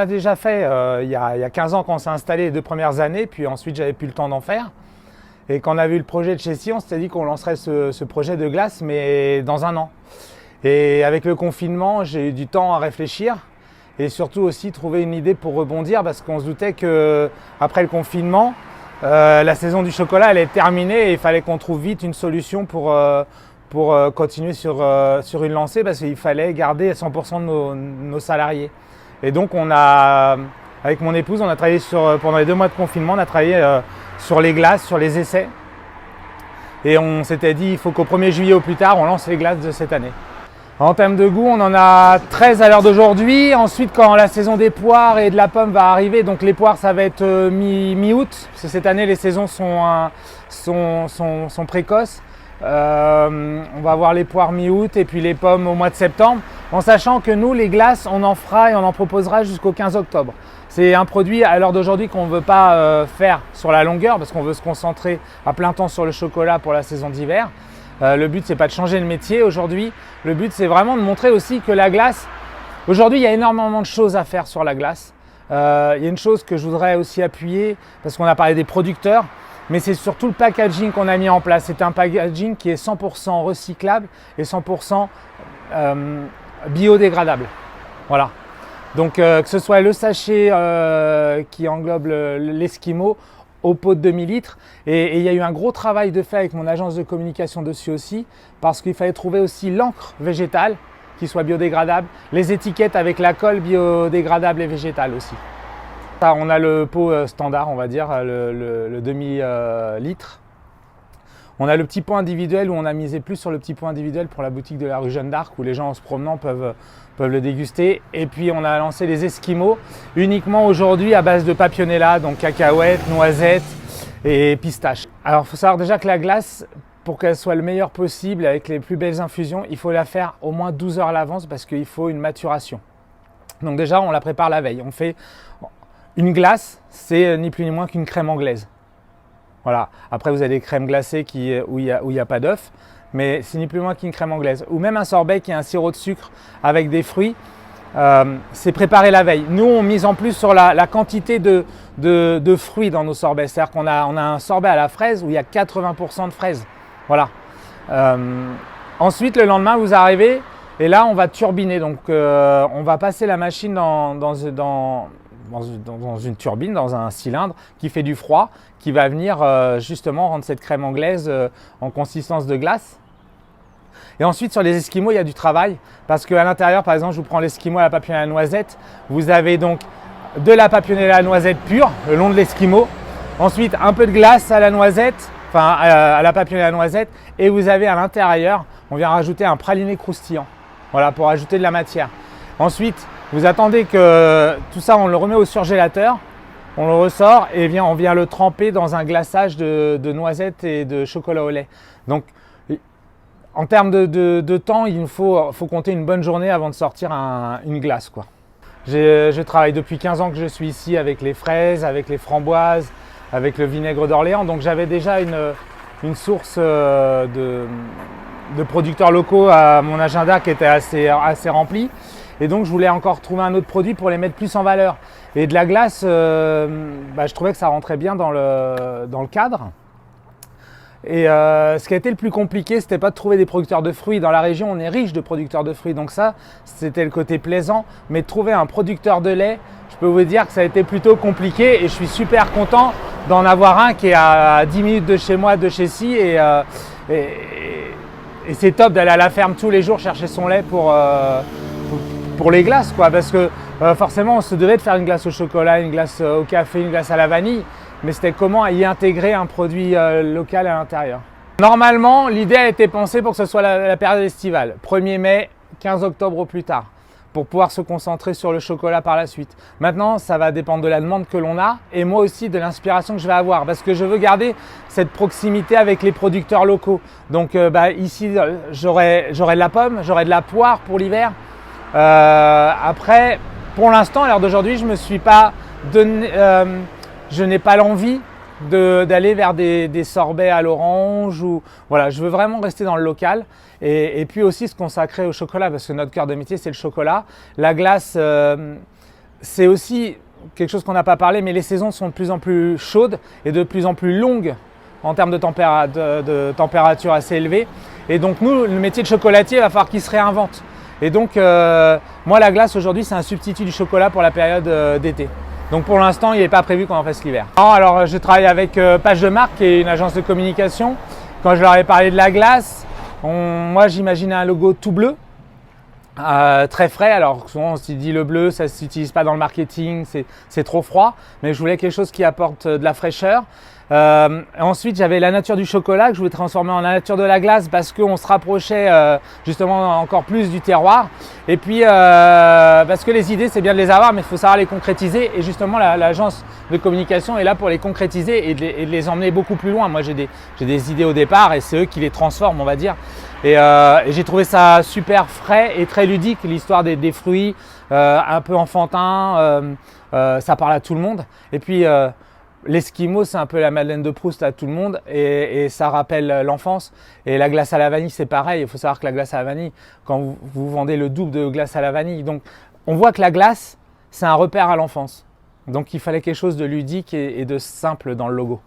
On a déjà fait il y a 15 ans quand on s'est installé les 2 premières années, puis ensuite j'avais plus le temps d'en faire. Et quand on a vu le projet de Chessy, on s'était dit qu'on lancerait ce projet de glace, mais dans 1 an. Et avec le confinement, j'ai eu du temps à réfléchir et surtout aussi trouver une idée pour rebondir parce qu'on se doutait qu'après le confinement, la saison du chocolat allait être terminée et il fallait qu'on trouve vite une solution pour continuer sur une lancée parce qu'il fallait garder 100% de nos salariés. Et donc avec mon épouse, on a travaillé pendant les 2 mois de confinement, on a travaillé sur les glaces, sur les essais. Et on s'était dit, il faut qu'au 1er juillet au plus tard, on lance les glaces de cette année. En termes de goût, on en a 13 à l'heure d'aujourd'hui. Ensuite, quand la saison des poires et de la pomme va arriver, donc les poires, ça va être mi-août, parce que cette année, les saisons sont précoces. On va avoir les poires mi-août et puis les pommes au mois de septembre, en sachant que nous, les glaces, on en fera et on en proposera jusqu'au 15 octobre. C'est un produit à l'heure d'aujourd'hui qu'on ne veut pas faire sur la longueur parce qu'on veut se concentrer à plein temps sur le chocolat pour la saison d'hiver. Le but, c'est pas de changer le métier aujourd'hui. Le but, c'est vraiment de montrer aussi que la glace, aujourd'hui, il y a énormément de choses à faire sur la glace. Il y a une chose que je voudrais aussi appuyer parce qu'on a parlé des producteurs, mais c'est surtout le packaging qu'on a mis en place. C'est un packaging qui est 100% recyclable et 100% biodégradable. Voilà. Donc que ce soit le sachet qui englobe l'Eskimo au pot de demi-litre. Et il y a eu un gros travail de fait avec mon agence de communication dessus aussi, parce qu'il fallait trouver aussi l'encre végétale qui soit biodégradable, les étiquettes avec la colle biodégradable et végétale aussi. On a le pot standard, on va dire, le demi-litre. On a le petit pot individuel où on a misé plus sur le petit pot individuel pour la boutique de la rue Jeanne d'Arc où les gens en se promenant peuvent le déguster. Et puis on a lancé les Eskimos uniquement aujourd'hui à base de papionella, donc cacahuètes, noisettes et pistaches. Alors il faut savoir déjà que la glace, pour qu'elle soit le meilleur possible avec les plus belles infusions, il faut la faire au moins 12 heures à l'avance parce qu'il faut une maturation. Donc déjà on la prépare la veille. On fait une glace, c'est ni plus ni moins qu'une crème anglaise. Voilà. Après, vous avez des crèmes glacées où il y a pas d'œuf, mais c'est ni plus loin qu'une crème anglaise. Ou même un sorbet qui est un sirop de sucre avec des fruits, c'est préparé la veille. Nous, on mise en plus sur la quantité de fruits dans nos sorbets. C'est-à-dire qu'on a un sorbet à la fraise où il y a 80% de fraises. Voilà. Ensuite, le lendemain, vous arrivez et là, on va turbiner. Donc, on va passer la machine dans une turbine, dans un cylindre qui fait du froid, qui va venir justement rendre cette crème anglaise en consistance de glace. Et ensuite sur les Eskimos, il y a du travail parce qu'à l'intérieur, par exemple, je vous prends l'Eskimo à la papionella noisette. Vous avez donc de la papionella noisette pure le long de l'Eskimo. Ensuite, un peu de glace à la noisette, enfin à la papionella noisette. Et vous avez à l'intérieur, on vient rajouter un praliné croustillant. Voilà, pour ajouter de la matière. Ensuite, vous attendez que tout ça, on le remet au surgélateur, on le ressort et on vient le tremper dans un glaçage de noisettes et de chocolat au lait. Donc, en termes de temps, il faut compter une bonne journée avant de sortir une glace, quoi. Je travaille depuis 15 ans que je suis ici avec les fraises, avec les framboises, avec le vinaigre d'Orléans. Donc, j'avais déjà une source de producteurs locaux à mon agenda qui était assez remplie. Et donc, je voulais encore trouver un autre produit pour les mettre plus en valeur. Et de la glace, je trouvais que ça rentrait bien dans le cadre. Et ce qui a été le plus compliqué, c'était pas de trouver des producteurs de fruits. Dans la région, on est riche de producteurs de fruits. Donc ça, c'était le côté plaisant. Mais de trouver un producteur de lait, je peux vous dire que ça a été plutôt compliqué. Et je suis super content d'en avoir un qui est à 10 minutes de chez moi, de chez Chessy. Et c'est top d'aller à la ferme tous les jours chercher son lait pour les glaces, quoi, parce que forcément on se devait de faire une glace au chocolat, une glace au café, une glace à la vanille, mais c'était comment y intégrer un produit local à l'intérieur. Normalement, l'idée a été pensée pour que ce soit la période estivale, 1er mai, 15 octobre au plus tard, pour pouvoir se concentrer sur le chocolat par la suite. Maintenant, ça va dépendre de la demande que l'on a et moi aussi de l'inspiration que je vais avoir parce que je veux garder cette proximité avec les producteurs locaux. Donc ici, j'aurai de la pomme, j'aurai de la poire pour l'hiver. Après, pour l'instant, à l'heure d'aujourd'hui, je n'ai pas l'envie d'aller vers des sorbets à l'orange ou voilà, je veux vraiment rester dans le local et puis aussi se consacrer au chocolat parce que notre cœur de métier c'est le chocolat. La glace, c'est aussi quelque chose qu'on n'a pas parlé, mais les saisons sont de plus en plus chaudes et de plus en plus longues en termes de température assez élevée. Et donc nous, le métier de chocolatier, il va falloir qu'il se réinvente. Et donc moi, la glace aujourd'hui, c'est un substitut du chocolat pour la période d'été. Donc pour l'instant, il n'est pas prévu qu'on en fasse l'hiver. Alors je travaille avec Page de Marque, qui est une agence de communication. Quand je leur ai parlé de la glace, moi j'imaginais un logo tout bleu. Très frais, alors souvent on se dit le bleu, ça ne s'utilise pas dans le marketing, c'est trop froid, mais je voulais quelque chose qui apporte de la fraîcheur. Ensuite j'avais la nature du chocolat que je voulais transformer en la nature de la glace parce qu'on se rapprochait justement encore plus du terroir. Et puis parce que les idées c'est bien de les avoir, mais il faut savoir les concrétiser, et justement l'agence de communication est là pour les concrétiser et de les emmener beaucoup plus loin. Moi j'ai des idées au départ et c'est eux qui les transforment, on va dire. Et j'ai trouvé ça super frais et très ludique, l'histoire des fruits, un peu enfantin, ça parle à tout le monde. Et puis l'esquimau, c'est un peu la Madeleine de Proust à tout le monde, et ça rappelle l'enfance. Et la glace à la vanille, c'est pareil. Il faut savoir que la glace à la vanille, quand vous vendez le double de glace à la vanille, donc on voit que la glace, c'est un repère à l'enfance. Donc il fallait quelque chose de ludique et de simple dans le logo.